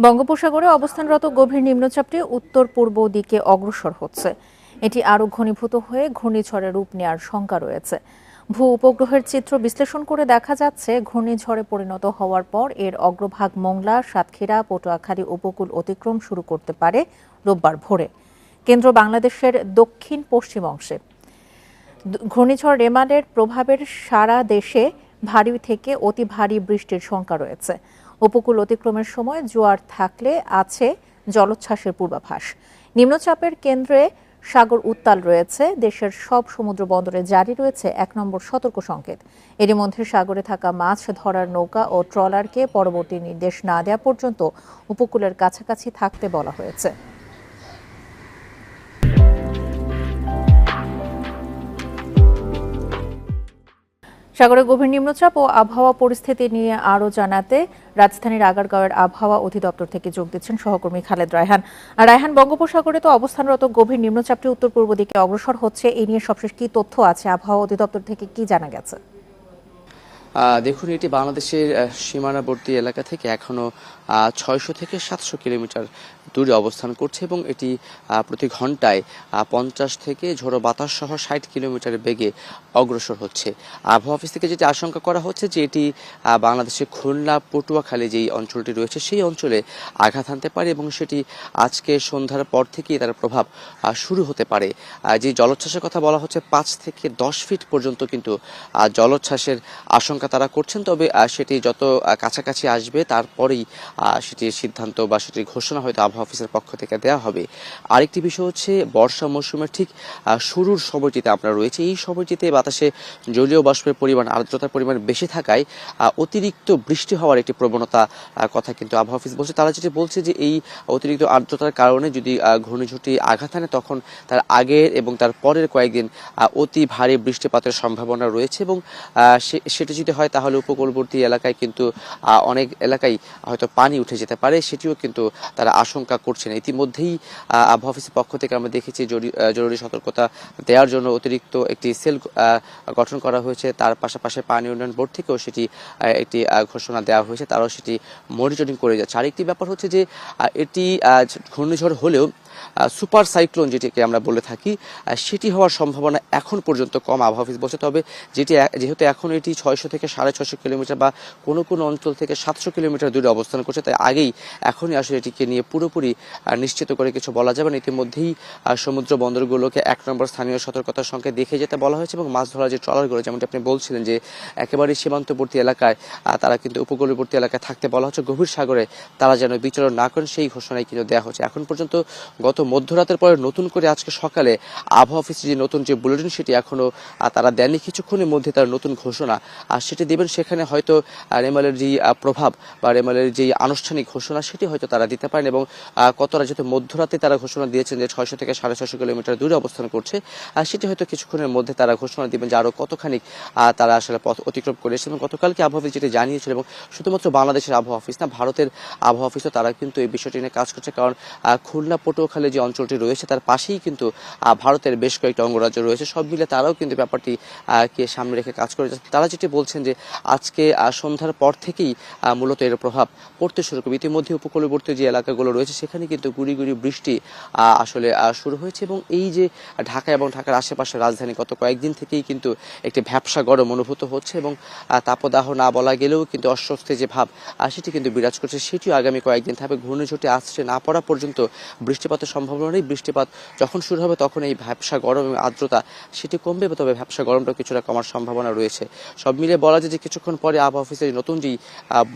বঙ্গোপসাগরে অবস্থানরত গভীর নিম্নচাপটি উত্তর পূর্ব দিকে অগ্রসর হচ্ছে। এটি আরও ঘনীভূত হয়ে ঘূর্ণিঝড়ে রূপ নেওয়ার শঙ্কা রয়েছে। ভূ উপগ্রহের চিত্র বিশ্লেষণ করে দেখা যাচ্ছে, ঘূর্ণিঝড়ে পরিণত হওয়ার পর এর অগ্রভাগ মোংলা, সাতক্ষীরা, পটুয়াখালী উপকূল অতিক্রম শুরু করতে পারে রোববার ভোরে। কেন্দ্র বাংলাদেশের দক্ষিণ পশ্চিম অংশে। ঘূর্ণিঝড় রেমালের প্রভাবের সারা দেশে ভারী থেকে অতি ভারী বৃষ্টির শঙ্কা রয়েছে। উপকূল অতিক্রমের সময় জোয়ার থাকলে আছে জলোচ্ছ্বাসের পূর্বাভাস। নিম্নচাপের কেন্দ্রে সাগর উত্তাল রয়েছে। দেশের সব সমুদ্র বন্দরে জারি রয়েছে ১ নম্বর সতর্ক সংকেত। এরই মধ্যে সাগরে থাকা মাছ ধরার নৌকা ও ট্রলারকে পরবর্তী নির্দেশ না দেওয়া পর্যন্ত উপকূলের কাছাকাছি থাকতে বলা হয়েছে। সাগরে গভীর নিম্নচাপ ও আবহাওয়া পরিস্থিতি নিয়ে আরও জানাতে রাজধানীর আগারগাঁওয়ের আবহাওয়া অধিদপ্তর থেকে যোগ দিচ্ছেন সহকর্মী খালেদ রায়হান। রায়হান, বঙ্গোপসাগরে তো অবস্থানরত গভীর নিম্নচাপটি উত্তর পূর্ব দিকে অগ্রসর হচ্ছে, এই নিয়ে সবশেষ কি তথ্য আছে? আবহাওয়া অধিদপ্তর থেকে কি জানা গেছে? দেখুন, এটি বাংলাদেশের সীমানাবর্তী এলাকা থেকে এখনো ৬০০ থেকে ৭০০ কিলোমিটার দূরে অবস্থান করছে এবং এটি প্রতি ঘন্টায় ৫০ থেকে ঝোড়ো বাতাস সহ ৬০ কিলোমিটার বেগে অগ্রসর হচ্ছে। আবহাওয়া অফিস থেকে যেটি আশঙ্কা করা হচ্ছে যে এটি বাংলাদেশের খুলনা, পটুয়াখালী যেই অঞ্চলটি রয়েছে সেই অঞ্চলে আঘাত হানতে পারে এবং সেটি আজকে সন্ধ্যার পর থেকেই তার প্রভাব শুরু হতে পারে। যে জলোচ্ছ্বাসের কথা বলা হচ্ছে ৫ থেকে ১০ ফিট পর্যন্ত কিন্তু জলোচ্ছ্বাসের আশঙ্কা তারা করছেন। তবে সেটি যত কাছাকাছি আসবে তারপরেই সেটির সিদ্ধান্ত বা সেটির ঘোষণা হয়তো আবহাওয়া অফিসের পক্ষ থেকে দেওয়া হবে। আরেকটি বিষয় হচ্ছে, বর্ষা মৌসুমের ঠিক শুরুর সময়টিতে আমরা রয়েছে। এই সময়টিতে বাতাসে জলীয় বাষ্পের পরিমাণ, আর্দ্রতার পরিমাণ বেশি থাকায় অতিরিক্ত বৃষ্টি হওয়ার একটি প্রবণতা কথা কিন্তু আবহাওয়া অফিস বলছে। তারা যেটি বলছে যে এই অতিরিক্ত আর্দ্রতার কারণে যদি ঘূর্ণিঝড়টি আঘাত আনে তখন তার আগের এবং তার পরের কয়েকদিন অতি ভারী বৃষ্টিপাতের সম্ভাবনা রয়েছে এবং সেটি যদি হয় তাহলে উপকূলবর্তী এলাকায় কিন্তু অনেক এলাকায় হয়তো পানি উঠে যেতে পারে, সেটিও কিন্তু তারা আশঙ্কা করছেন। ইতিমধ্যেই আবহাওয়া অফিসের পক্ষ থেকে আমরা দেখেছি জরুরি সতর্কতা দেওয়ার জন্য অতিরিক্ত একটি সেল গঠন করা হয়েছে। তার পাশাপাশি পানি উন্নয়ন বোর্ড থেকেও সেটি একটি ঘোষণা দেওয়া হয়েছে, তারাও সেটি মনিটরিং করে যাচ্ছে। আরেকটি ব্যাপার হচ্ছে যে এটি ঘূর্ণিঝড় হলেও সুপার সাইক্লোন যেটিকে আমরা বলে থাকি, সেটি হওয়ার সম্ভাবনা এখন পর্যন্ত কম আবহাওয়া অফিস বলছে। তবে যেহেতু এখন এটি ৬০০ থেকে ৬৫০ কিলোমিটার বা কোনো অঞ্চল থেকে ৭০০ কিলোমিটার দূরে অবস্থান করছে, তাই এখনই আসলে এটিকে নিয়ে পুরোপুরি নিশ্চিত করে কিছু বলা যাবে না। ইতিমধ্যেই সমুদ্র বন্দরগুলোকে ১ নম্বর স্থানীয় সতর্কতার সংকেত দেখে যেতে বলা হয়েছে এবং মাছ ধরার যে ট্রলারগুলো, যেমনটি আপনি বলছিলেন যে একেবারে সীমান্তবর্তী এলাকায় তারা কিন্তু উপকূলবর্তী এলাকায় থাকতে বলা হচ্ছে, গভীর সাগরে তারা যেন বিচরণ না করেন সেই ঘোষণাই কিন্তু দেওয়া হচ্ছে। এখন পর্যন্ত গত মধ্যরাতের পরে নতুন করে আজকে সকালে আবহাওয়া অফিসের যে নতুন যে বুলেটিন সেটি এখনো তারা দেননি। কিছুক্ষণের মধ্যে তার নতুন ঘোষণা সেটি দেবেন। সেখানে হয়তো রেমালের যে প্রভাব বা রেমালের যে আনুষ্ঠানিক ঘোষণা সেটি হয়তো তারা দিতে পারেন এবং কতটা যেহেতু মধ্যরাতে তারা ঘোষণা দিয়েছেন যে ৬০০ থেকে ৬৫০ কিলোমিটার দূরে অবস্থান করছে, সেটি হয়তো কিছুক্ষণের মধ্যে তারা ঘোষণা দিবেন যে আরও কতখানি তারা আসলে পথ অতিক্রম করেছে। এবং গতকালকে আবহাওয়া অফিস যেটি জানিয়েছিল, এবং শুধুমাত্র বাংলাদেশের আবহাওয়া অফিস না, ভারতের আবহাওয়া অফিসও তারা কিন্তু এই বিষয়টি নিয়ে কাজ করছে। কারণ খুলনা, পটুয়াখালী যে অঞ্চলটি রয়েছে তার পাশেই কিন্তু ভারতের বেশ কয়েকটি অঙ্গরাজ্য রয়েছে। সব মিলে তারাও কিন্তু ব্যাপারটি কে সামনে রেখে কাজ করে যাচ্ছে। তারা যেটি বলছেন যে আজকে সন্ধ্যার পর থেকেই মূলত এর প্রভাব পড়তে শুরু করবে। ইতিমধ্যে উপকূলবর্তী যে এলাকাগুলো রয়েছে সেখানে কিন্তু গুড়ি গুড়ি বৃষ্টি আসলে শুরু হয়েছে এবং এই যে ঢাকা এবং ঢাকার আশেপাশে রাজধানী গত কয়েকদিন থেকেই কিন্তু একটি ভ্যাপসা গরম অনুভূত হচ্ছে এবং তাপদাহ না বলা গেলেও কিন্তু অস্বস্তি যে ভাব সেটি কিন্তু বিরাজ করছে। সেটিও আগামী কয়েকদিন থাকবে। ঘূর্ণিঝড়টি আসছে না পড়া পর্যন্ত বৃষ্টিপাতের সম্ভাবনা নেই। বৃষ্টিপাত যখন শুরু হবে তখন এই ভ্যাপসা গরম এবং আর্দ্রতা সেটি কমবে, তবে ভ্যাপসা গরমটা কিছুটা কমার সম্ভাবনা রয়েছে। সব মিলে বলা যায় যে কিছুক্ষণ পরে আবহাওয়া অফিসের নতুন যে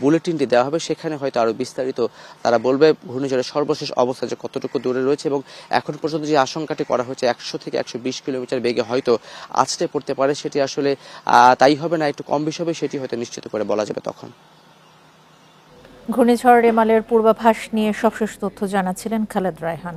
বুলেটিনটি দেওয়া হবে সেখানে হয়তো আরও বিস্তারিত তারা বলবে ঘূর্ণিঝড়ের সর্বশেষ অবস্থা যে কতটুকু দূরে রয়েছে এবং এখন পর্যন্ত যে আশঙ্কাটি করা হয়েছে ১০০ থেকে ১২০ কিলোমিটার বেগে হয়তো আছড়ে পড়তে পারে, সেটি আসলে তাই হবে না, একটু কম বেশি হবে, সেটি হয়তো নিশ্চিত করে বলা যাবে তখন। ঘূর্ণিঝড় রেমালের পূর্বাভাস নিয়ে সবশেষ তথ্য জানাচ্ছিলেন খালেদ রায়হান।